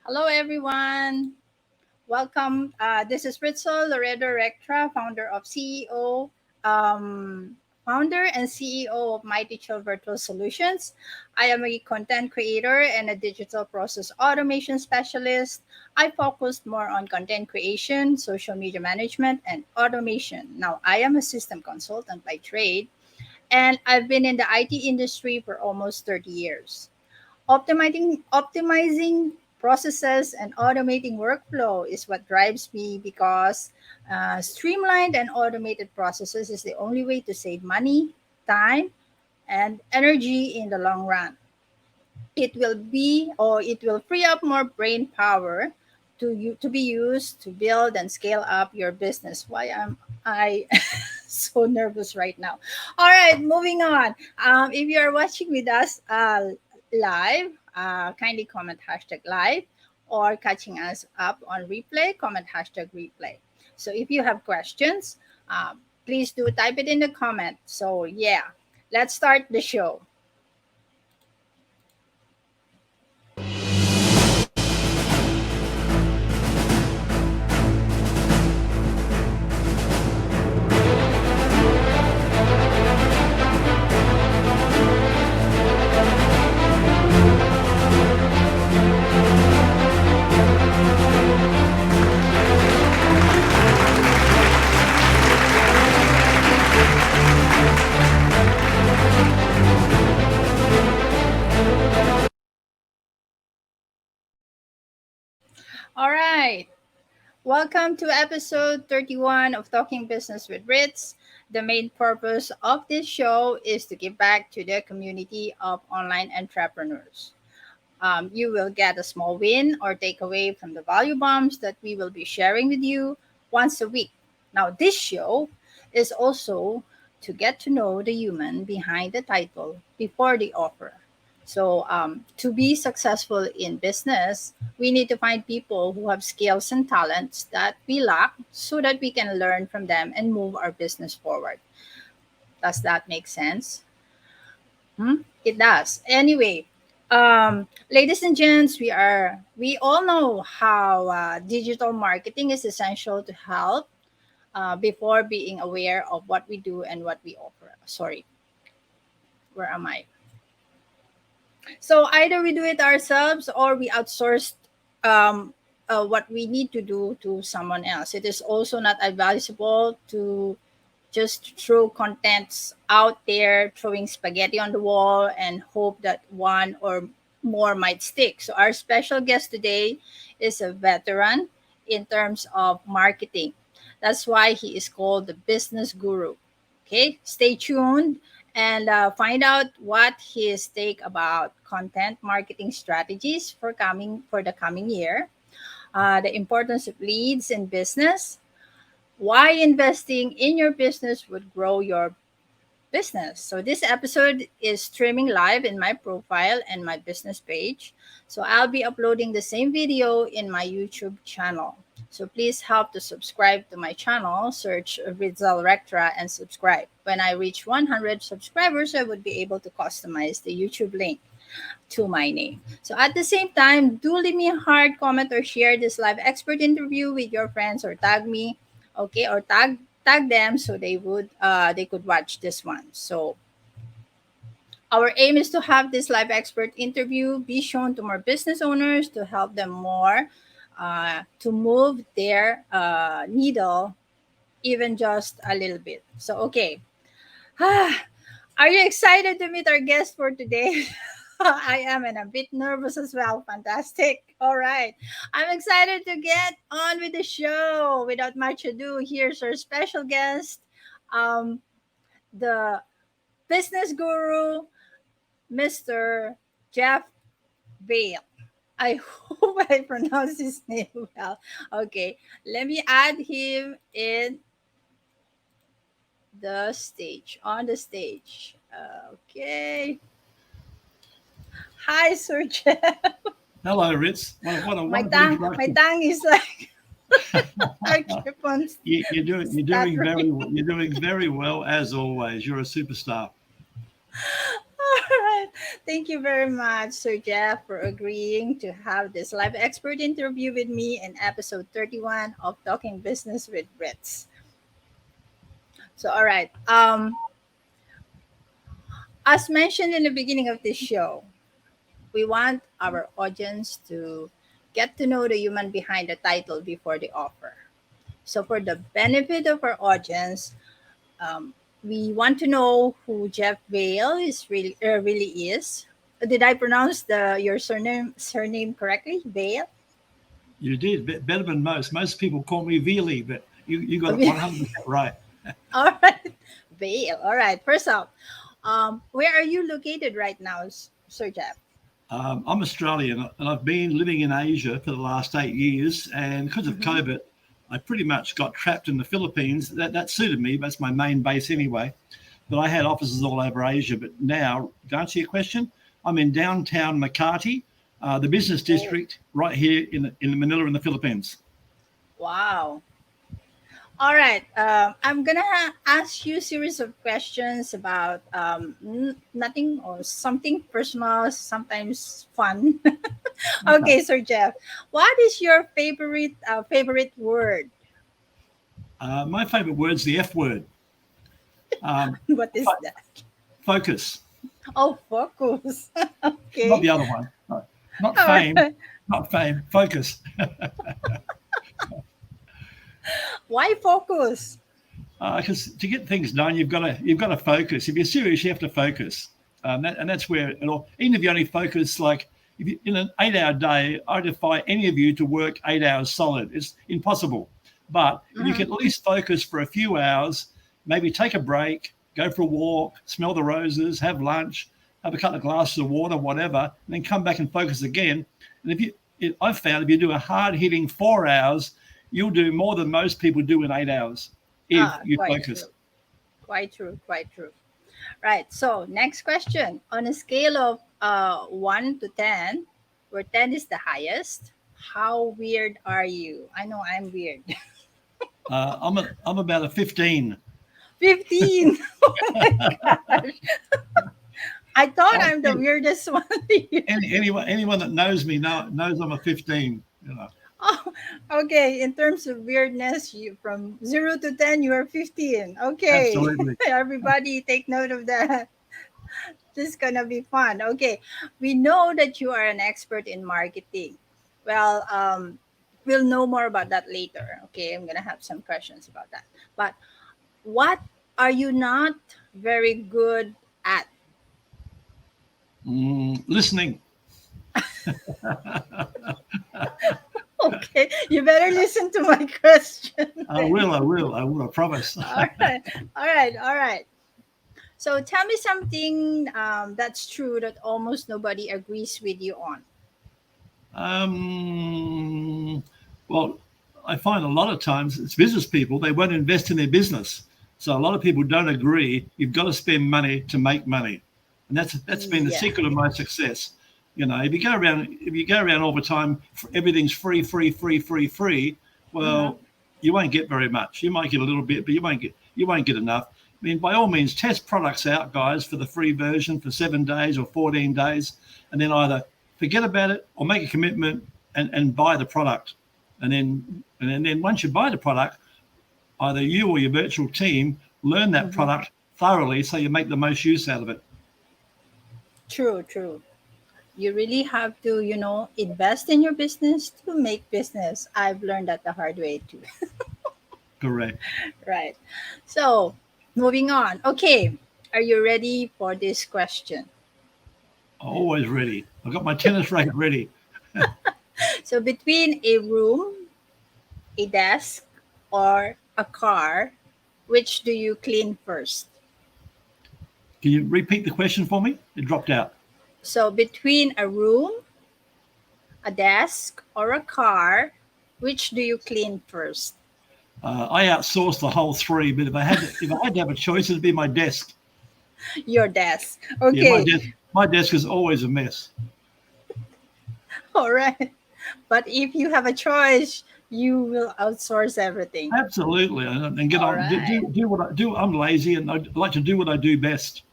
Hello, everyone. Welcome. This is Ritzel Loredo Rectra, um, founder and CEO of Mighty Chill Virtual Solutions. I am a content creator and a digital process automation specialist. I focus more on content creation, social media management, and automation. Now, I am a system consultant by trade, and I've been in the IT industry for almost 30 years. Optimizing processes and automating workflow is what drives me because streamlined and automated processes is the only way to save money, time, and energy in the long run. It will free up more brain power to be used to build and scale up your business. Why am I so nervous right now? All right, moving on. If you are watching with us live, kindly comment hashtag live, or catching us up on replay, comment hashtag replay. So if you have questions, please do type it in the comment. So yeah, let's start the show. All right. Welcome to episode 31 of Talking Business with Ritz. The main purpose of this show is to give back to the community of online entrepreneurs. You will get a small win or takeaway from the value bombs that we will be sharing with you once a week. Now, this show is also to get to know the human behind the title before the offer. So, to be successful in business, we need to find people who have skills and talents that we lack so that we can learn from them and move our business forward. Does that make sense? It does. Anyway, ladies and gents, we all know how digital marketing is essential to help before being aware of what we do and what we offer. Sorry, where am I? So either we do it ourselves or we outsource what we need to do to someone else. It is also not advisable to just throw contents out there, throwing spaghetti on the wall and hope that one or more might stick. So, our special guest today is a veteran in terms of marketing. That's why he is called the business guru. Okay, stay tuned and find out what his take about content marketing strategies for the coming year, the importance of leads in business, why investing in your business would grow your business. So, this episode is streaming live in my profile and my business page. So, I'll be uploading the same video in my YouTube channel. So, please help to subscribe to my channel. Search Rizal Rectra and subscribe. When I reach 100 subscribers, I would be able to customize the YouTube link to my name. So at the same time, do leave me a heart, comment, or share this live expert interview with your friends or tag me, okay, or tag them so they could watch this one. So our aim is to have this live expert interview be shown to more business owners to help them more to move their needle even just a little bit. So okay. Are you excited to meet our guest for today? I am, and a bit nervous as well. Fantastic. All right. I'm excited to get on with the show. Without much ado, here's our special guest, um, the business guru, Mr. Jeff Veale. I hope I pronounced his name well. Okay, let me add him in on the stage. Okay. Hi, Sir Jeff. Hello, Ritz. What a My wonderful tongue, my introduction. tongue is like I keep on You're doing stuttering. very well. You're doing very well as always. You're a superstar. All Thank you very much, Sir Jeff, for agreeing to have this live expert interview with me in episode 31 of Talking Business with Ritz. So, all right. As mentioned in the beginning of this show, we want our audience to get to know the human behind the title before the offer. So, for the benefit of our audience, um, we want to know who Jeff Vale really is. Did I pronounce the your surname correctly? Vale. You did better than most. Most people call me Veale, but you got it 100% right. All right, Vale. All right. First up, where are you located right now, Sir Jeff? I'm Australian, and I've been living in Asia for the last 8 years. And because of Mm-hmm. COVID, I pretty much got trapped in the Philippines. That suited me. That's my main base anyway. But I had offices all over Asia. But now, to answer your question, I'm in downtown Makati, the business Oh, district, right here in Manila in the Philippines. wow. All right. I'm gonna ask you a series of questions about nothing or something personal, sometimes fun. Okay. Okay, Sir Jeff, what is your favorite word? My favorite word's the F word. Um, What is fo- that? focus, Oh, focus. not Okay. the other one. No, not All fame, right. not fame. Focus. Why focus? Because to get things done, you've got to focus. If you're serious, you have to focus, and that's where it all. Even if you only focus like if you, in an 8 hour day, I defy any of you to work 8 hours solid. It's impossible. But if you Mm-hmm. can at least focus for a few hours, maybe take a break, go for a walk, smell the roses, have lunch, have a couple of glasses of water, whatever, and then come back and focus again. And I've found if you do a hard hitting 4 hours, you'll do more than most people do in 8 hours if you Quite focus. true. Quite true. Quite true. Right. So next question. On a scale of 1 to 10, where 10 is the highest, how weird are you? I know I'm weird. I'm about a 15. 15. Oh my gosh. I thought I, I'm the weirdest one here. anyone that knows me knows I'm a 15. You know, Oh, okay. In terms of weirdness, you from 0 to 10, you are 15. Okay. absolutely. Everybody take note of that. This is gonna be fun. Okay, we know that you are an expert in marketing. Well, we'll know more about that later. Okay, I'm gonna have some questions about that. But what are you not very good at? Listening. Okay, you better listen to my question I then. will. I will. I will. I promise. All right, all right, all right. So tell me something that's true that almost nobody agrees with you on. um, well, I find a lot of times it's business people they won't invest in their business. So a lot of people don't agree. You've got to spend money to make money, and that's been the Yeah. secret of my success. If you go around all the time, everything's free, free, free, free, free. Mm-hmm. Well, you won't get very much. You might get a little bit, but you won't get enough. I mean, by all means, test products out, guys, for the free version for 7 days or 14 days, and then either forget about it or make a commitment and buy the product. And then once you buy the product, either you or your virtual team learn that Mm-hmm. product thoroughly so you make the most use out of it. True, true. You really have to, invest in your business to make business. I've learned that the hard way too. Correct. Right. So, moving on. Okay. Are you ready for this question? Always ready. I've got my tennis racket ready. So, between a room, a desk, or a car, which do you clean first? Can you repeat the question for me? It dropped out. So, between a room, a desk, or a car, which do you clean first? I outsourced the whole three, but if I had to have a choice, it'd be my desk. Your desk. Yeah, my Okay. desk. My desk is always a mess. All right. But if you have a choice, you will outsource everything. Absolutely, and get All on. Do, right. do do what I do. I'm lazy, and I like to do what I do best.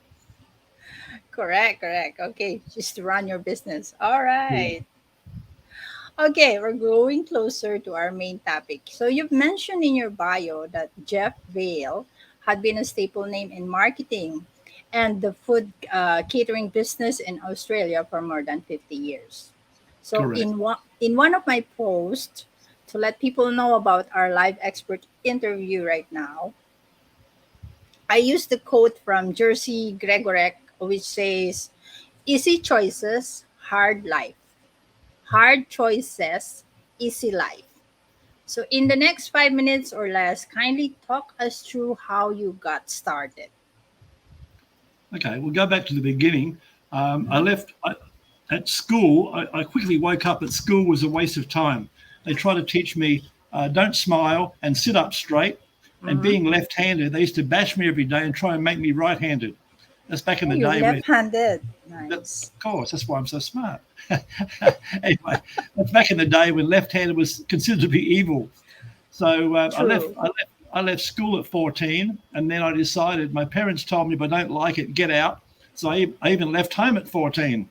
Correct, correct. Okay, just to run your business. All Yeah, right. Okay, we're growing closer to our main topic. So you've mentioned in your bio that Jeff Veale had been a staple name in marketing and the food catering business in Australia for more than 50 years. So correct. in one of my posts to let people know about our live expert interview right now, I used the quote from Jersey Gregorek, which says, "Easy choices, hard life. Hard choices, easy life." So, in the next 5 minutes or less, kindly talk us through how you got started. Okay, we'll go back to the beginning. I Mhm. left at school. I quickly woke up that school was a waste of time. They tried to teach me don't smile and sit up straight. And Mhm. being left-handed, they used to bash me every day and try and make me right-handed. That's back in Oh, the you're day where, left handed. of Nice. course, that's why I'm so smart. Anyway, that's back in the day when left-handed was considered to be evil. So I left. True. I left school at 14, and then I decided. My parents told me if I don't like it, get out. So I even left home at 14.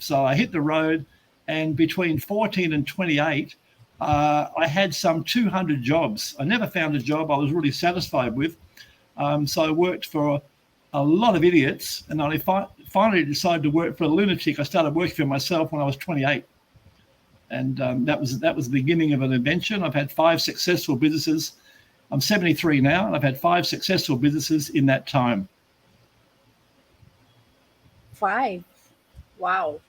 So I hit the road, and between 14 and 28, I had some 200 jobs. I never found a job I was really satisfied with. So I worked for a lot of idiots, and finally decided to work for a lunatic. I started working for myself when I was 28, and that was the beginning of an adventure. And I've had 5 successful businesses. I'm 73 now, and I've had 5 successful businesses in that time. 5. Wow.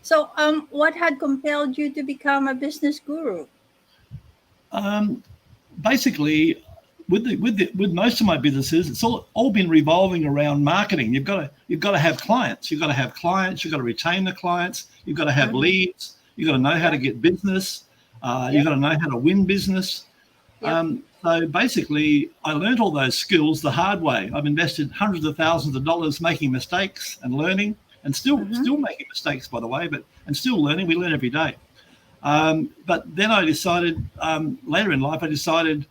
So, what had compelled you to become a business guru? Um, Basically, with most of my businesses, it's all been revolving around marketing. You've got to have clients. You've got to have clients. You've got to retain the clients. You've got to have Mm-hmm. leads. You've got to know how to Yep. get business. You've Yep. got to know how to win business. Yep. So basically, I learned all those skills the hard way. I've invested hundreds of thousands of dollars making mistakes and learning, and still Mm-hmm. still making mistakes, by the way, but and still learning. We learn every day. But then I decided later in life, I decided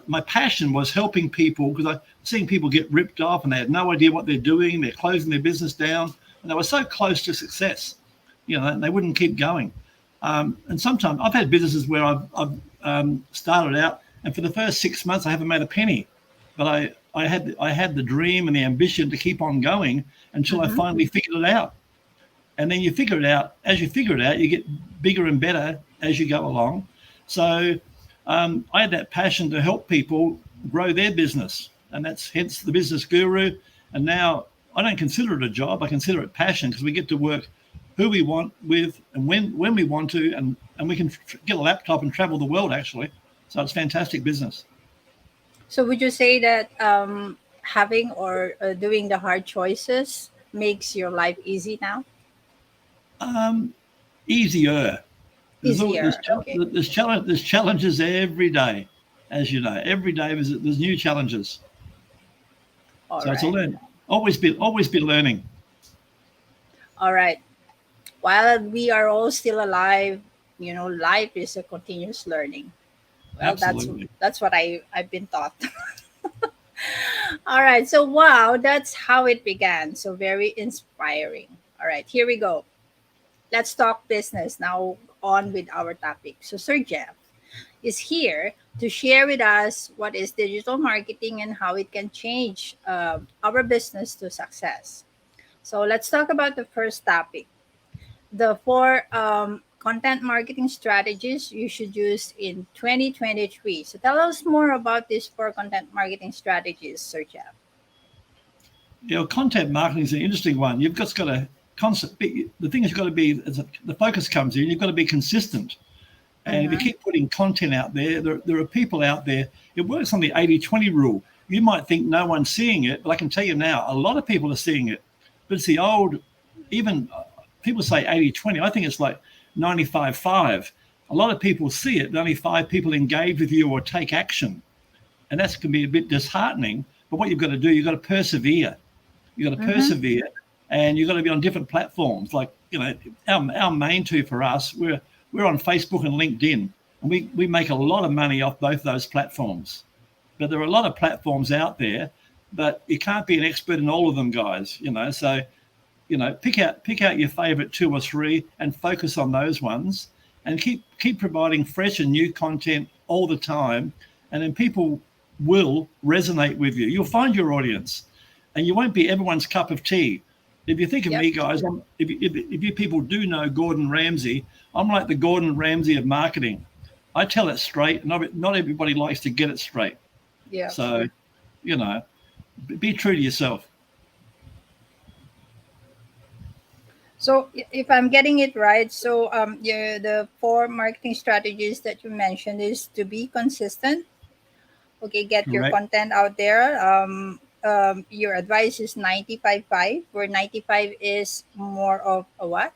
my passion was helping people because I seeing people get ripped off and they had no idea what they're doing. They're closing their business down, and they were so close to success, and they wouldn't keep going. And sometimes I've had businesses where I've started out, and for the first 6 months I haven't made a penny, but I had the dream and the ambition to keep on going until I Mm-hmm. finally figured it out. And then you figure it out. As you figure it out, you get bigger and better as you go along. So I had that passion to help people grow their business, and that's hence the business guru. And now I don't consider it a job; I consider it passion because we get to work who we want with and when we want to, and we can get a laptop and travel the world actually. So it's fantastic business. So, would you say that having or doing the hard choices makes your life easy now? Um, Easier. There's al- Easier. Okay. there's challenges every day, as you know. Every day there's new challenges. All So it's a right. learn. Always be learning. All right. While we are all still alive, life is a continuous learning. Well, that's Absolutely. that's what I've been taught. All right. So wow, that's how it began. So very inspiring. All right, here we go. Let's talk business now. On with our topic. So Sir Jeff is here to share with us what is digital marketing and how it can change our business to success. So let's talk about the first topic, the four content marketing strategies you should use in 2023. So tell us more about these four content marketing strategies, Sir Jeff. Content marketing is an interesting one. You've just got to concept. The thing is, you've got to be as the focus comes in. You've got to be consistent. And if you Mm-hmm. keep putting content out there are people out there. It works on the 80-20 rule. You might think no one's seeing it, but I can tell you now, a lot of people are seeing it. But it's the old, even people say 80-20. I think it's like 95-5. A lot of people see it, but only 5 people engage with you or take action. And that can be a bit disheartening. But what you've got to do, you've got to persevere. You've got to Mm-hmm. persevere, and you've got to be on different platforms. Like our main two for us, we're on Facebook and LinkedIn, and we make a lot of money off both those platforms. But there are a lot of platforms out there, but you can't be an expert in all of them, guys. So pick out your favorite 2 or 3 and focus on those ones, and keep providing fresh and new content all the time, and then people will resonate with you. You'll find your audience, and you won't be everyone's cup of tea. If you think of me, guys, if you people do know Gordon Ramsay, I'm like the Gordon Ramsay of marketing. I tell it straight. Not everybody likes to get it straight. Yeah. So, be true to yourself. So if I'm getting it right, so the 4 marketing strategies that you mentioned is to be consistent. Okay, get your Correct. content out there. Your advice is 95-5, where 95 is more of a what?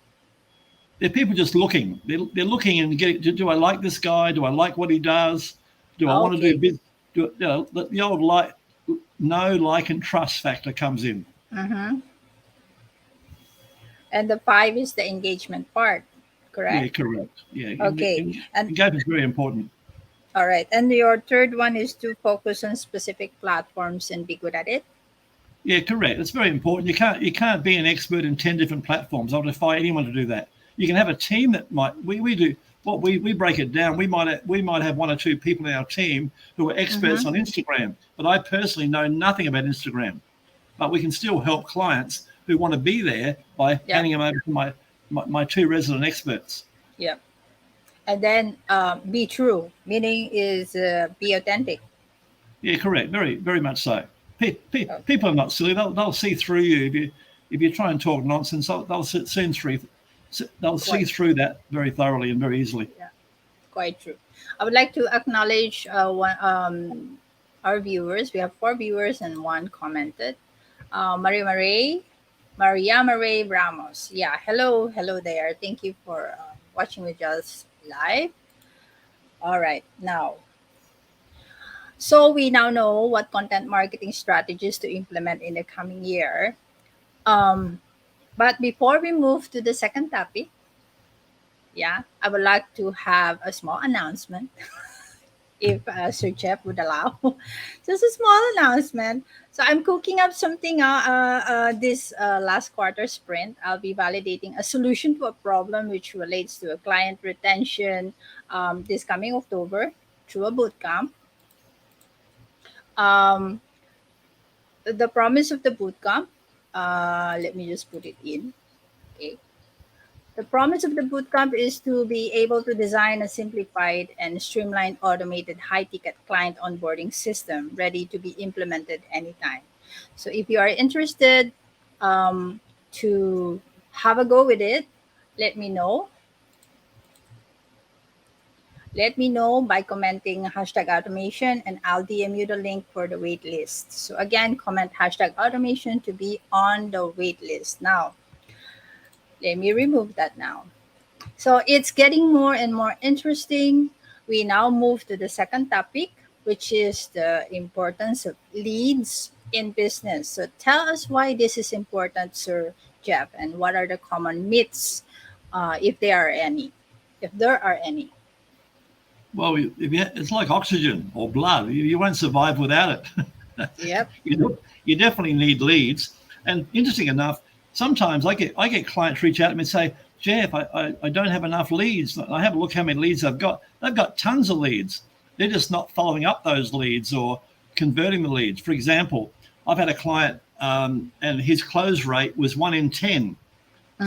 They're people just looking. They're looking and do I like this guy? Do I like what he does? Do I want to do business? The old know, like, and trust factor comes in. Mm-hmm. And the 5 is the engagement part, correct? Yeah, correct. Yeah. Okay. Engagement is very important. All right. And your third one is to focus on specific platforms and be good at it. Yeah, correct. It's very important. You can't be an expert in 10 different platforms. I'll defy anyone to do that. You can have a team that we do what we break it down. We might have 1 or 2 people in our team who are experts on Instagram, but I personally know nothing about Instagram. But we can still help clients who want to be there by handing them over to my 2 resident experts. Yeah. And then be true, meaning is be authentic. Yeah, correct. Very, very much so. People are not silly. They'll see through you if you try and talk nonsense. They'll see through that very thoroughly and very easily. Yeah, quite true. I would like to acknowledge our viewers. We have 4 viewers and 1 commented. Maria Marie Ramos. Yeah, hello there. Thank you for watching with us live. All right, now. So we now know what content marketing strategies to implement in the coming year. But before we move to the second topic, I would like to have a small announcement, if Sir Jeff would allow. Just a small announcement. So I'm cooking up something this last quarter sprint. I'll be validating a solution to a problem which relates to a client retention this coming October through a bootcamp. The promise of the bootcamp, let me just put it in. Okay. The promise of the bootcamp is to be able to design a simplified and streamlined automated high-ticket client onboarding system ready to be implemented anytime. So if you are interested to have a go with it, let me know. Let me know by commenting #automation, and I'll DM you the link for the wait list. So again, comment #automation to be on the wait list. Now, let me remove that now. So it's getting more and more interesting. We now move to the second topic, which is the importance of leads in business. So tell us why this is important, Sir Jeff, and what are the common myths, if there are any. Well, it's like oxygen or blood. You won't survive without it. Yep. You definitely need leads. And interesting enough, sometimes I get clients reach out to me and say, Jeff, I don't have enough leads. I have a look how many leads I've got. They've got tons of leads. They're just not following up those leads or converting the leads. For example, I've had a client and his close rate was 1 in 10.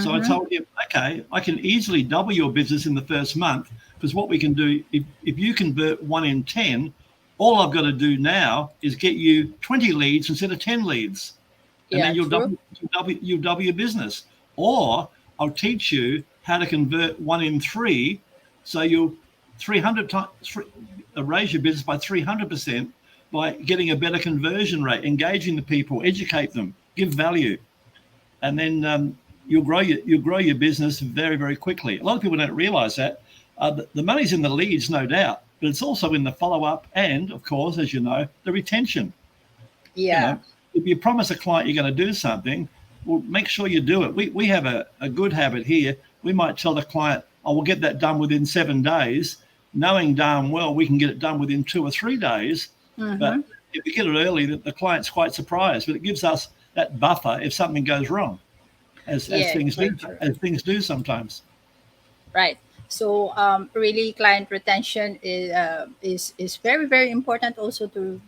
So I told him, okay, I can easily double your business in the first month, because what we can do, if you convert 1 in 10, all I've got to do now is get you 20 leads instead of 10 leads. And then you'll double your business. Or I'll teach you how to convert 1 in 3, so you'll raise your business by 300% by getting a better conversion rate, engaging the people, educate them, give value, and then you'll grow your business very, very quickly. A lot of people don't realize that. The money's in the leads, no doubt, but it's also in the follow-up and, of course, as you know, the retention. Yeah. If you promise a client you're going to do something, well, make sure you do it. We have a good habit here. We might tell the client, we'll get that done within 7 days, knowing darn well we can get it done within 2 or 3 days. But if we get it early, the client's quite surprised, but it gives us that buffer if something goes wrong, as things do sometimes. Right. So really, client retention is very very important also to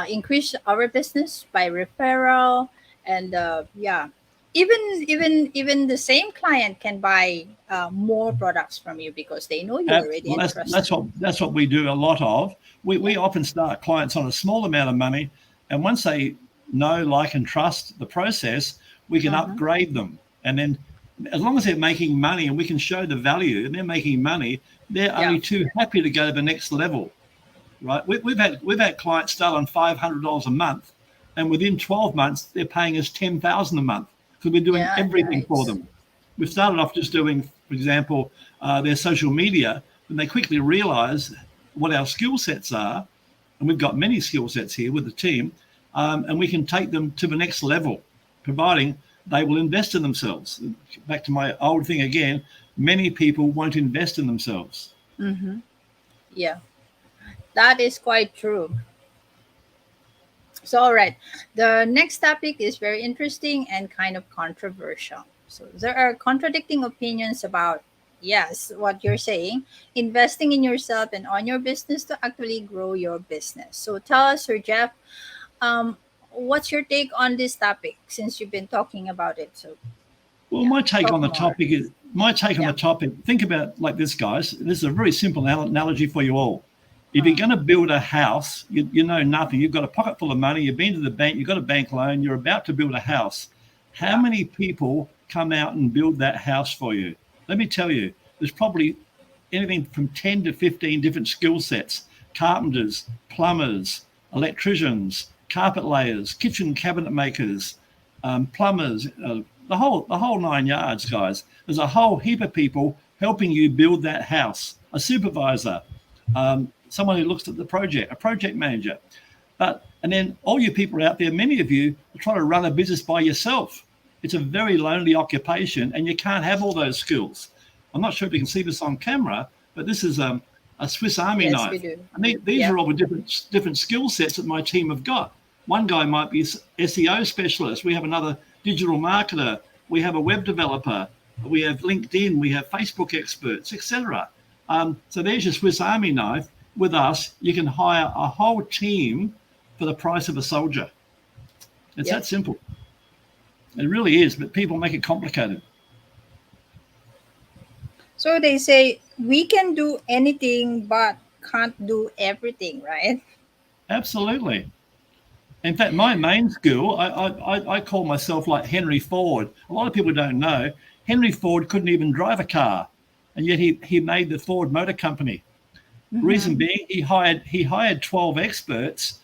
increase our business by referral and yeah, even the same client can buy more products from you because they know you're already Well, interested. that's what we do a lot of. We often start clients on a small amount of money, and once they know, like, and trust the process, we can Uh-huh. upgrade them. And then, as long as they're making money and we can show the value, and they're making money, they're Yeah. only too happy to go to the next level, right? We've had clients start on $500 a month, and within 12 months they're paying us $10,000 a month because we're doing Yeah. everything for Nice. them. We've started off just doing, for example, their social media, and they quickly realize what our skill sets are, and we've got many skill sets here with the team, and we can take them to the next level, providing they will invest in themselves. Back to my old thing again, many people won't invest in themselves. Mm-hmm. Yeah, that is quite true. So, all right. The next topic is very interesting and kind of controversial. So, there are contradicting opinions about, yes, what you're saying, investing in yourself and on your business to actually grow your business. So, tell us, Sir Jeff, what's your take on this topic since you've been talking about it? So, Well, yeah, my take talk on the more. topic is my take on Yeah. the topic. Think about like this, guys. This is a very simple analogy for you all. If you're Uh, going to build a house, you know nothing. You've got a pocket full of money. You've been to the bank. You've got a bank loan. You're about to build a house. How yeah. many people come out and build that house for you? Let me tell you, there's probably anything from 10 to 15 different skill sets: carpenters, plumbers, electricians, carpet layers, kitchen cabinet makers, plumbers, the whole 9 yards, guys. There's a whole heap of people helping you build that house. A supervisor, someone who looks at the project, a project manager. And then all you people out there, many of you are trying to run a business by yourself. It's a very lonely occupation, and you can't have all those skills. I'm not sure if you can see this on camera, but this is a Swiss Army Yes, we knife. do. And these Yeah. are all the different skill sets that my team have got. One guy might be SEO specialist. We have another digital marketer. We have a web developer. We have LinkedIn. We have Facebook experts, etc. So there's your Swiss Army knife. With us, you can hire a whole team for the price of a soldier. It's Yep. that simple. It really is, but people make it complicated. So they say we can do anything but can't do everything, right? Absolutely. In fact, my main skill, I call myself like Henry Ford. A lot of people don't know Henry Ford couldn't even drive a car, and yet he made the Ford Motor Company. Reason Mm-hmm. being, he hired 12 experts,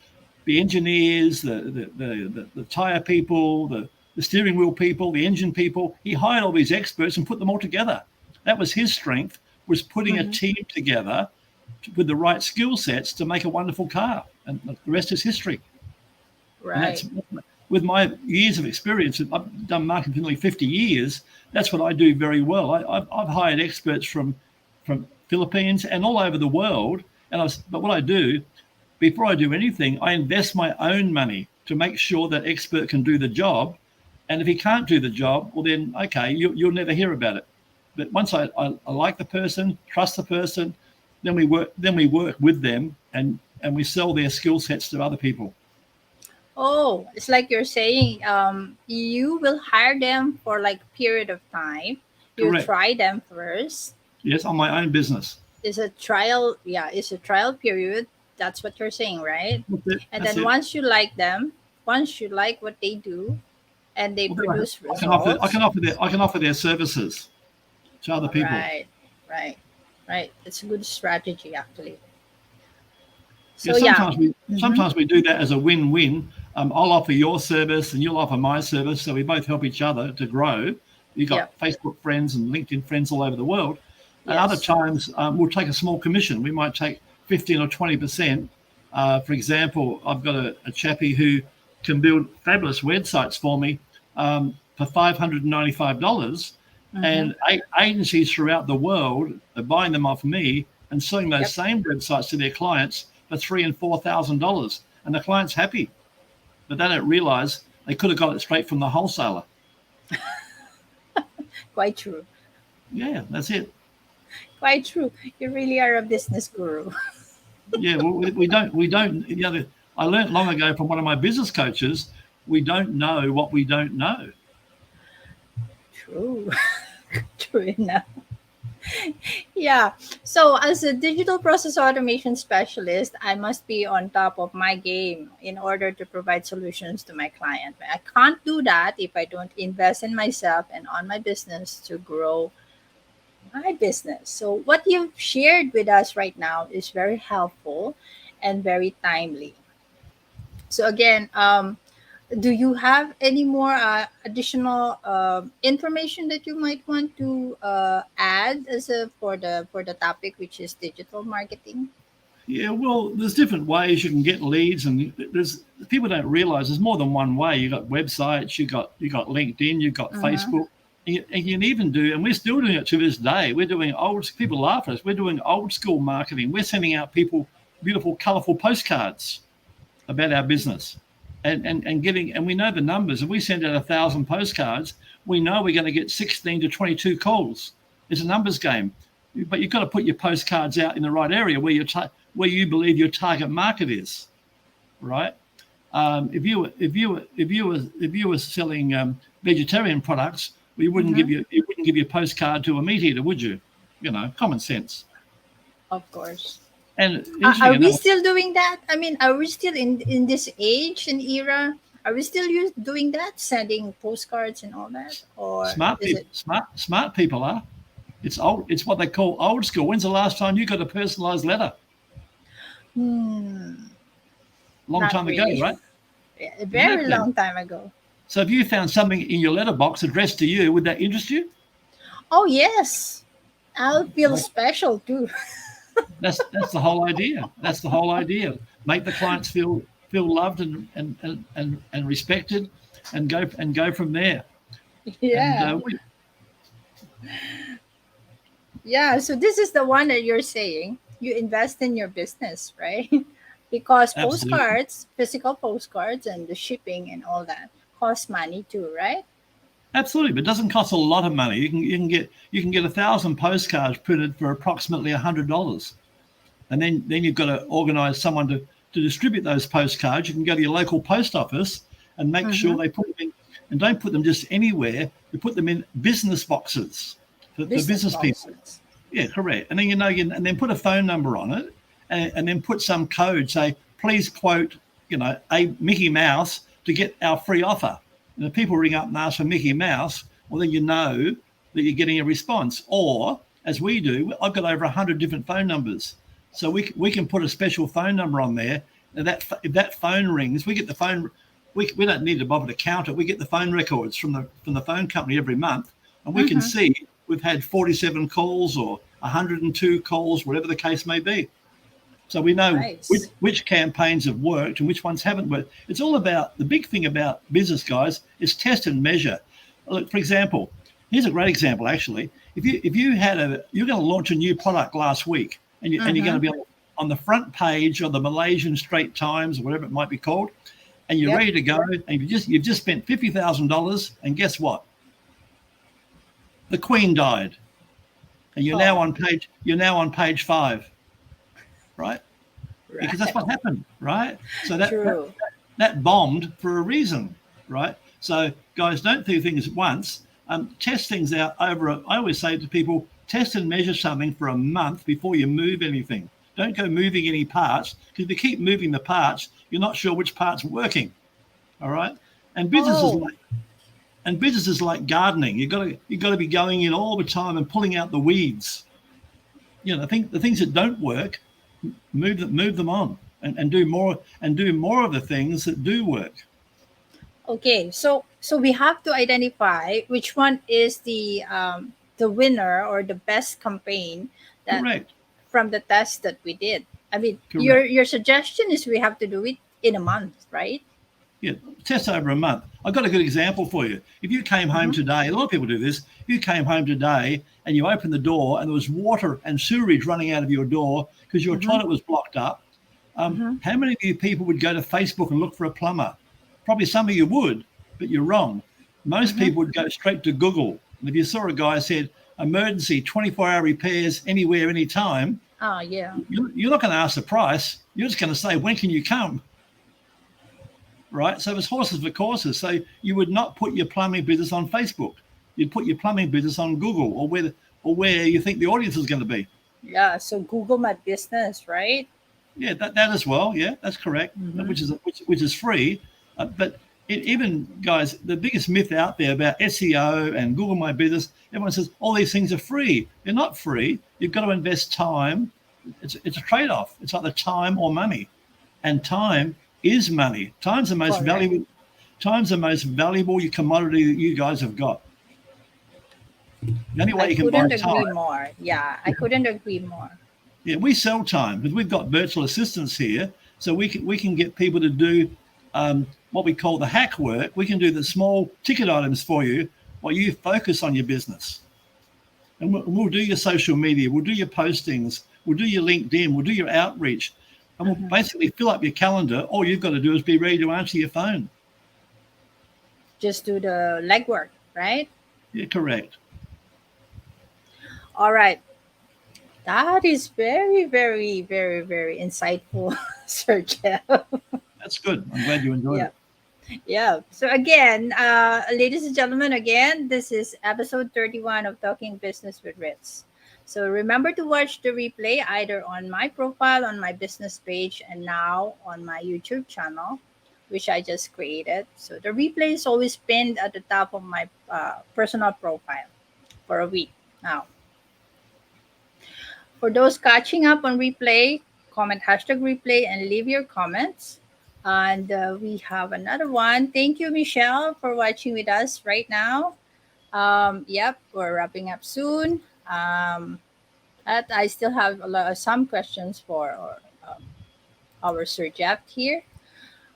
the engineers, the tire people, the steering wheel people, the engine people. He hired all these experts and put them all together. That was his strength, was putting a Mm-hmm. team together with the right skill sets to make a wonderful car. And the rest is history. And Right. that's with my years of experience. I've done marketing for nearly 50 years. That's what I do very well. I've hired experts from Philippines and all over the world. But what I do, before I do anything, I invest my own money to make sure that expert can do the job. And if he can't do the job, well then, okay, you'll never hear about it. But once I like the person, trust the person, then we work with them, and we sell their skill sets to other people. Oh, it's like you're saying, you will hire them for like period of time. You Correct. try them first. Yes, on my own business. It's a trial. Yeah, it's a trial period. That's what you're saying, right? That's it. And That's then it. once you like them, once you like what they do, and they Well, then produce I can offer I results. can offer their services to other people. Right, right, right. It's a good strategy actually. Yeah, So yeah. sometimes we Mm-hmm. sometimes we do that as a win-win. I'll offer your service and you'll offer my service, so we both help each other to grow. You've Yeah. got Facebook friends and LinkedIn friends all over the world. And other Yes. times we'll take a small commission. We might take 15 or 20%. For example, I've got a chappie who can build fabulous websites for me for $595, Mm-hmm. and agencies throughout the world are buying them off me and selling those Yep. same websites to their clients for $3,000 and $4,000. and the client's happy. But they don't realize they could have got it straight from the wholesaler. Quite true. Yeah, that's it. Quite true. You really are a business guru. Yeah, well, we don't, you know, I learned long ago from one of my business coaches, we don't know what we don't know. True. True enough. Yeah. So, as a digital process automation specialist, I must be on top of my game in order to provide solutions to my client. I can't do that if I don't invest in myself and on my business to grow my business. So, what you've shared with us right now is very helpful and very timely. So, again, do you have any more additional information that you might want to add as a for the topic, which is digital marketing? Yeah, well, there's different ways you can get leads, and there's people don't realize there's more than one way. You got websites, you got LinkedIn, you got Facebook, and you can even do, and we're still doing it to this day. We're doing people laugh at us. We're doing old school marketing. We're sending out people beautiful, colourful postcards about our business, and getting, and we know the numbers. If we send out 1,000 postcards, we know we're going to get 16 to 22 calls. It's a numbers game, but you've got to put your postcards out in the right area where you believe your target market is, right? If you were selling vegetarian products, well, you wouldn't give your postcard to a meat eater, would you? You know, common sense. Of course. And Are we still doing that? I mean, are we still in this age and era? Are we still doing that, sending postcards and all that? Or smart people are. It's old. It's what they call old school. When's the last time you got a personalized letter? Long time ago, right? Yeah, a very long time ago. So if you found something in your letterbox addressed to you, would that interest you? Oh yes, I'll feel special too. That's the whole idea. That's the whole idea. Make the clients feel loved and respected, and go from there. Yeah. Yeah. So this is the one that you're saying. You invest in your business, right? Because Absolutely. postcards, physical postcards, and the shipping and all that cost money too, right? Absolutely, but it doesn't cost a lot of money. You can get 1,000 postcards printed for approximately $100, and then you've got to organise someone to distribute those postcards. You can go to your local post office and make sure they put them in, and don't put them just anywhere. You put them in business boxes for business people. Yeah, correct. And then and then put a phone number on it, and then put some code. Say, please quote, a Mickey Mouse to get our free offer. And if people ring up and ask for Mickey Mouse, well, then you know that you're getting a response. Or, as we do, I've got over 100 different phone numbers. So we can put a special phone number on there. And if that phone rings, we get the phone. We don't need to bother to count it. We get the phone records from the phone company every month. And we can see we've had 47 calls or 102 calls, whatever the case may be. So we know which campaigns have worked and which ones haven't worked. It's all about, the big thing about business, guys, is test and measure. Look, for example, here's a great example, actually. If you're going to launch a new product last week, and you're going to be on the front page of the Malaysian Straits Times, or whatever it might be called, and you're ready to go, and you've just spent $50,000, and guess what? The Queen died, and you're now on page 5. Right? Because that's what happened, right? So that bombed for a reason, right? So guys, don't do things once. Test things out I always say to people, test and measure something for a month before you move anything. Don't go moving any parts, because if you keep moving the parts, you're not sure which part's working. All right? And business is like gardening. You've got to be going in all the time and pulling out the weeds. The things that don't work, move them on, and do more of the things that do work. Okay, so we have to identify which one is the winner or the best campaign from the test that we did. I mean, your suggestion is we have to do it in a month, right? Yeah, test over a month. I've got a good example for you. If you came home today, a lot of people do this. If you came home today and you opened the door and there was water and sewerage running out of your door because your toilet was blocked up, How many of you people would go to Facebook and look for a plumber? Probably some of you would, but you're wrong. Most people would go straight to Google. And if you saw a guy said, emergency 24-hour repairs anywhere, anytime, Oh, yeah. you're not going to ask the price. You're just going to say, when can you come? Right? So it's horses for courses. So you would not put your plumbing business on Facebook. You'd put your plumbing business on Google or where you think the audience is going to be. Yeah. So Google My Business, right? Yeah, that as well. Yeah, that's correct. Which is free. But even guys, the biggest myth out there about SEO and Google My Business, everyone says all these things are free. They're not free. You've got to invest time. It's a trade-off. It's either time or money, and time is money. Time's the most valuable. Time's the most valuable commodity that you guys have got. The only way you can buy time. I couldn't agree more. Yeah, I couldn't agree more. Yeah, we sell time because we've got virtual assistants here, so we can get people to do what we call the hack work. We can do the small ticket items for you while you focus on your business. And we'll do your social media, we'll do your postings, we'll do your LinkedIn, we'll do your outreach, and we'll basically fill up your calendar. All you've got to do is be ready to answer your phone. Just do the legwork, right? Yeah, correct. All right. That is very, very, very, very insightful, Sir Jeff. That's good. I'm glad you enjoyed it. Yeah. So again, ladies and gentlemen, again, this is episode 31 of Talking Business with Ritz. So remember to watch the replay either on my profile, on my business page, and now on my YouTube channel, which I just created. So the replay is always pinned at the top of my personal profile for a week now. For those catching up on replay, comment #replay and leave your comments. And we have another one. Thank you, Michelle, for watching with us right now. Yep, we're wrapping up soon. I still have some questions for our Sir Jeff here.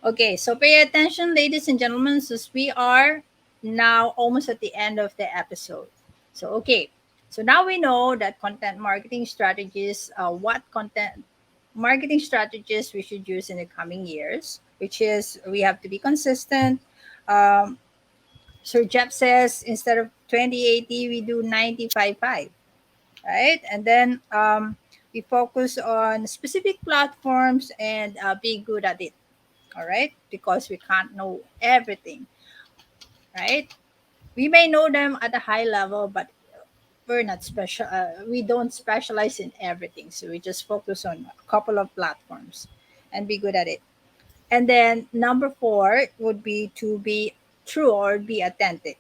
Okay, so pay attention, ladies and gentlemen, since we are now almost at the end of the episode. So, okay. So now we know that content marketing strategies, what content marketing strategies we should use in the coming years, which is we have to be consistent. Sir Jeff says instead of 20/80, we do 95/5, right? And then we focus on specific platforms and be good at it, all right? Because we can't know everything, right? We may know them at a high level, but we're not special. We don't specialize in everything, so we just focus on a couple of platforms and be good at it. And then number 4 would be to be true or be authentic.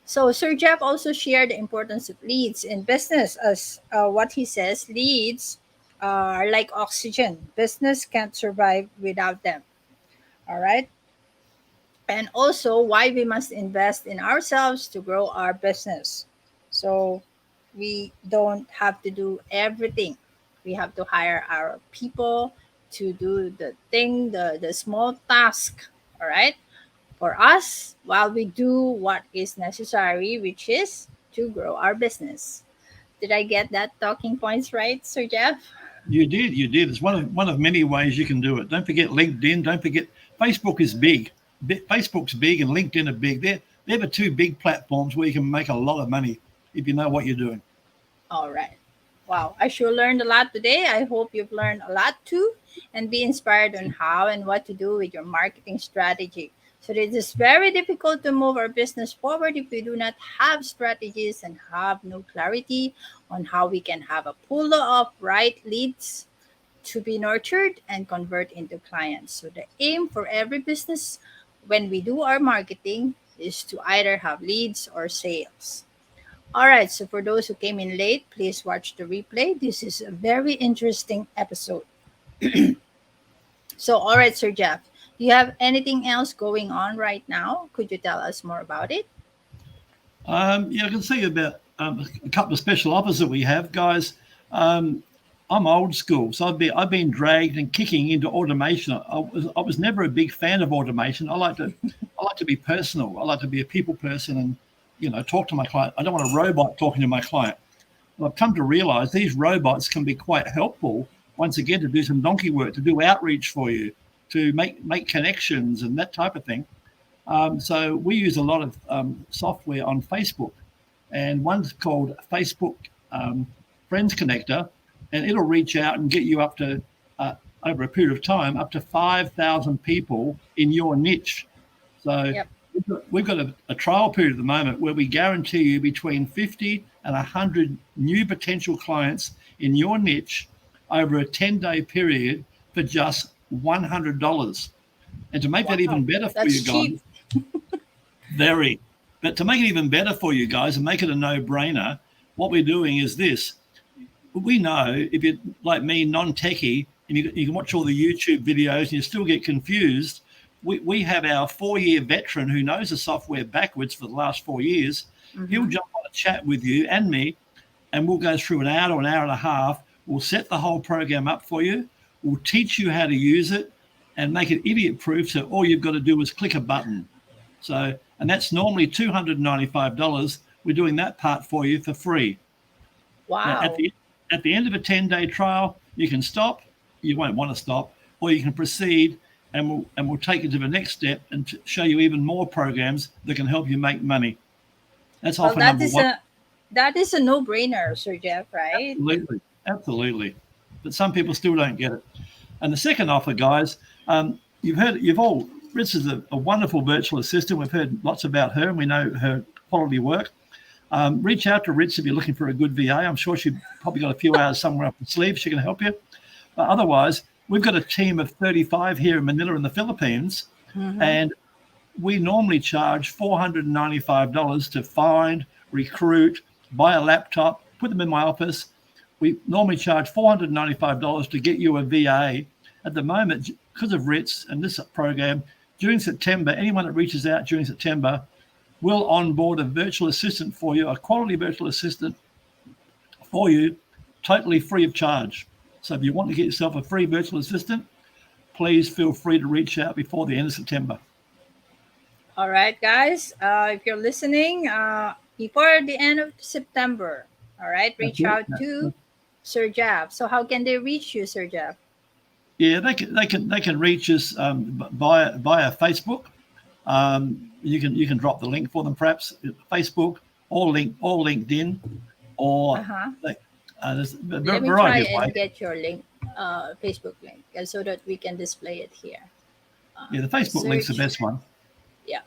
So Sir Jeff also shared the importance of leads in business, as what he says: leads are like oxygen. Business can't survive without them. All right. And also why we must invest in ourselves to grow our business. So we don't have to do everything. We have to hire our people to do the thing, the small task, all right, for us while we do what is necessary, which is to grow our business. Did I get that talking points right, Sir Jeff? You did. It's one of many ways you can do it. Don't forget LinkedIn. Don't forget Facebook is big. Facebook's big and LinkedIn are big. They're the two big platforms where you can make a lot of money if you know what you're doing. All right. Wow, I sure learned a lot today. I hope you've learned a lot too and be inspired on how and what to do with your marketing strategy. So it is very difficult to move our business forward if we do not have strategies and have no clarity on how we can have a pool of right leads to be nurtured and convert into clients. So the aim for every business when we do our marketing is to either have leads or sales. All right, so for those who came in late, please watch the replay. This is a very interesting episode. So, all right, Sir Jeff, do you have anything else going on right now? Could you tell us more about it? Yeah, I can say about a couple of special offers that we have, guys. I'm old school, so I've been dragged and kicking into automation. I was never a big fan of automation. I like to be personal. I like to be a people person and talk to my client. I don't want a robot talking to my client. Well, I've come to realize these robots can be quite helpful once again, to do some donkey work, to do outreach for you, to make connections and that type of thing. So we use a lot of software on Facebook, and one's called Facebook Friends Connector, and it'll reach out and get you up to, over a period of time, up to 5,000 people in your niche. So we've got a trial period at the moment where we guarantee you between 50 and 100 new potential clients in your niche over a 10-day period for just $100. And to make that even better for you guys, very. But to make it even better for you guys and make it a no-brainer, what we're doing is this. We know if you're like me, non-techie, and you can watch all the YouTube videos and you still get confused, we have our 4-year veteran who knows the software backwards for the last 4 years. He'll jump on a chat with you and me, and we'll go through an hour to an hour and a half. We'll set the whole program up for you. We'll teach you how to use it and make it idiot-proof, so all you've got to do is click a button. So, and that's normally $295. We're doing that part for you for free. Wow. Now, at the end of a 10-day trial, you can stop. You won't want to stop, or you can proceed, and we'll take you to the next step and show you even more programs that can help you make money. That's offer number one. That is a no-brainer, Sir Jeff, right? Absolutely. But some people still don't get it. And the second offer, guys, Ritz is a wonderful virtual assistant. We've heard lots about her, and we know her quality work. Reach out to Ritz if you're looking for a good VA. I'm sure she's probably got a few hours somewhere up her sleeve. She can help you. But otherwise, we've got a team of 35 here in Manila in the Philippines, and we normally charge $495 to find, recruit, buy a laptop, put them in my office. We normally charge $495 to get you a VA. At the moment, because of Ritz and this program, during September, anyone that reaches out during September will onboard a virtual assistant for you, a quality virtual assistant for you, totally free of charge. So if you want to get yourself a free virtual assistant, please feel free to reach out before the end of September. All right, guys. If you're listening, before the end of September, all right, reach out to Sir Jeff. So how can they reach you, Sir Jeff? Yeah, they can reach us via Facebook. You can drop the link for them, perhaps Facebook or LinkedIn, or there's a Let me try and get your link, Facebook link, so that we can display it here. The Facebook link's the best one. Yeah,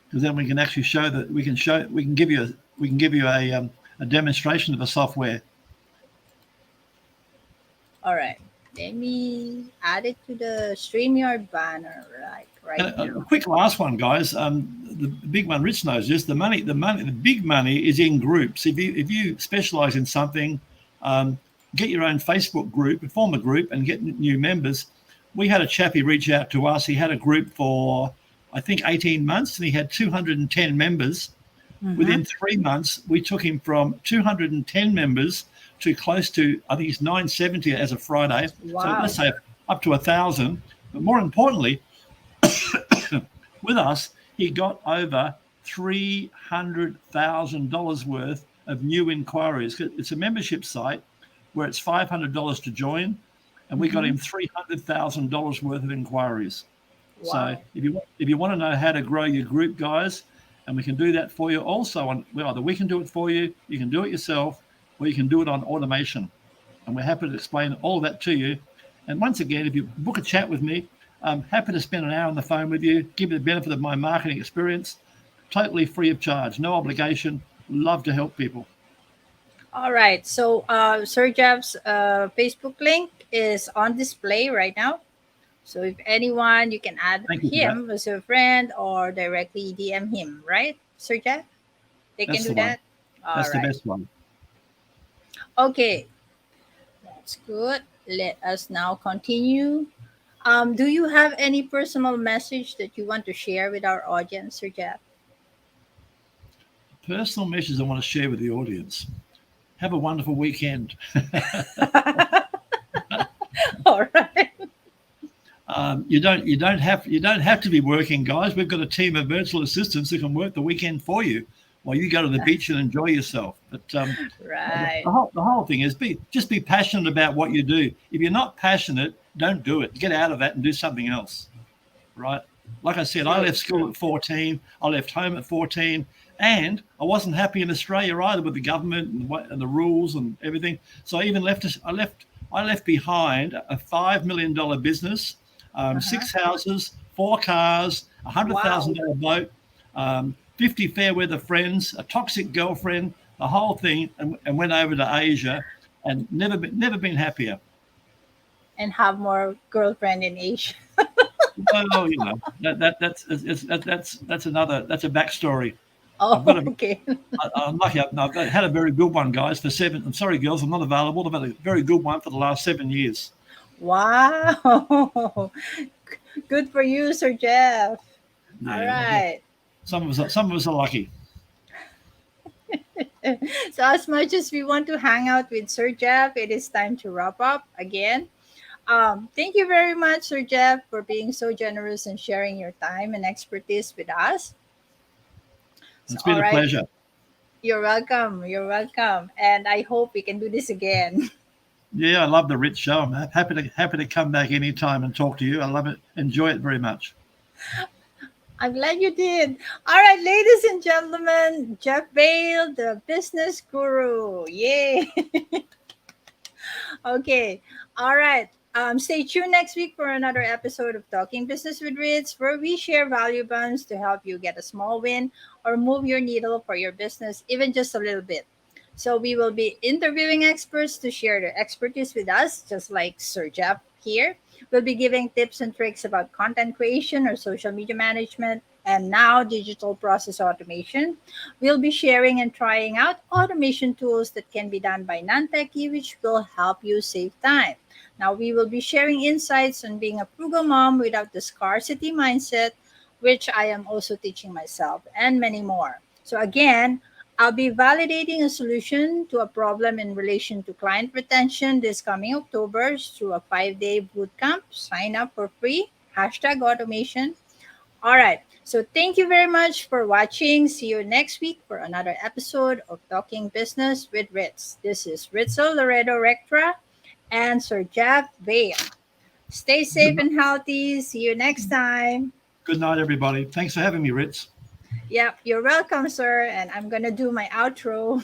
because then we can actually show that we can give you a demonstration of the software. All right. Let me add it to the StreamYard banner right now. A quick last one, guys. The big one, Rich knows this. The big money is in groups. If you specialize in something, get your own Facebook group, form a group, and get new members. We had a chappie reach out to us. He had a group for, I think, 18 months, and he had 210 members. Within 3 months, we took him from 210 members to close to, I think it's 970 as of Friday. Wow. So let's say up to 1,000. But more importantly, with us, he got over $300,000 worth of new inquiries. It's a membership site where it's $500 to join, and we got him $300,000 worth of inquiries. Wow. So if you want to know how to grow your group, guys, and we can do that for you also, either we can do it for you, you can do it yourself, or you can do it on automation. And we're happy to explain all that to you. And once again, if you book a chat with me, I'm happy to spend an hour on the phone with you, give you the benefit of my marketing experience, totally free of charge, no obligation. Love to help people. All right. So Sir Jeff's Facebook link is on display right now. So if anyone, you can add him as a friend or directly DM him, right, Sir Jeff? They can do that? That's the best one. Okay. That's good. Let us now continue. Do you have any personal message that you want to share with our audience, Sir Jeff? Personal message I want to share with the audience. Have a wonderful weekend. All right. You don't have to be working, guys. We've got a team of virtual assistants who can work the weekend for you. while you go to the beach and enjoy yourself. But Right. the whole thing is just be passionate about what you do. If you're not passionate, don't do it. Get out of that and do something else, right? Like I said, I True, left school true. at 14. I left home at 14, and I wasn't happy in Australia either with the government and the rules and everything. So I even left. I left behind a $5 million business, Uh-huh. 6 houses, 4 cars, a hundred thousand Wow. dollar boat, 50 fair weather friends, a toxic girlfriend, the whole thing, and went over to Asia, and never been happier. And have more girlfriend in Asia. Well, that's a backstory. I've got Oh, a okay. I'm lucky. I've had a very good one, guys. For seven. I'm sorry, girls, I'm not available. I've had a very good one for the last 7 years. Wow. Good for you, Sir Jeff. All Yeah, right. some of us are lucky. So, as much as we want to hang out with Sir Jeff, it is time to wrap up again. Thank you very much, Sir Jeff, for being so generous and sharing your time and expertise with us. So, It's been all a right. pleasure. You're welcome. You're welcome. And I hope we can do this again. Yeah, I love the Ritz show. I'm happy to come back anytime and talk to you. I love it. Enjoy it very much. I'm glad you did. All right, ladies and gentlemen, Jeff Veale, the business guru. Yay. Okay. All right. Stay tuned next week for another episode of Talking Business with Ritz, where we share value bombs to help you get a small win or move your needle for your business, even just a little bit. So, we will be interviewing experts to share their expertise with us, just like Sir Jeff here. We'll be giving tips and tricks about content creation or social media management, and now digital process automation. We'll be sharing and trying out automation tools that can be done by non techie, which will help you save time. Now, we will be sharing insights on being a frugal mom without the scarcity mindset, which I am also teaching myself, and many more. So, again, I'll be validating a solution to a problem in relation to client retention this coming October through a 5-day bootcamp. Sign up for free. Hashtag automation. All right. So thank you very much for watching. See you next week for another episode of Talking Business with Ritz. This is Ritzel Loredo Rectra and Sir Jeff Vale. Stay Good, safe and healthy. See you next time. good night, everybody. Thanks for having me, Ritz. Yep, you're welcome, sir. And I'm going to do my outro.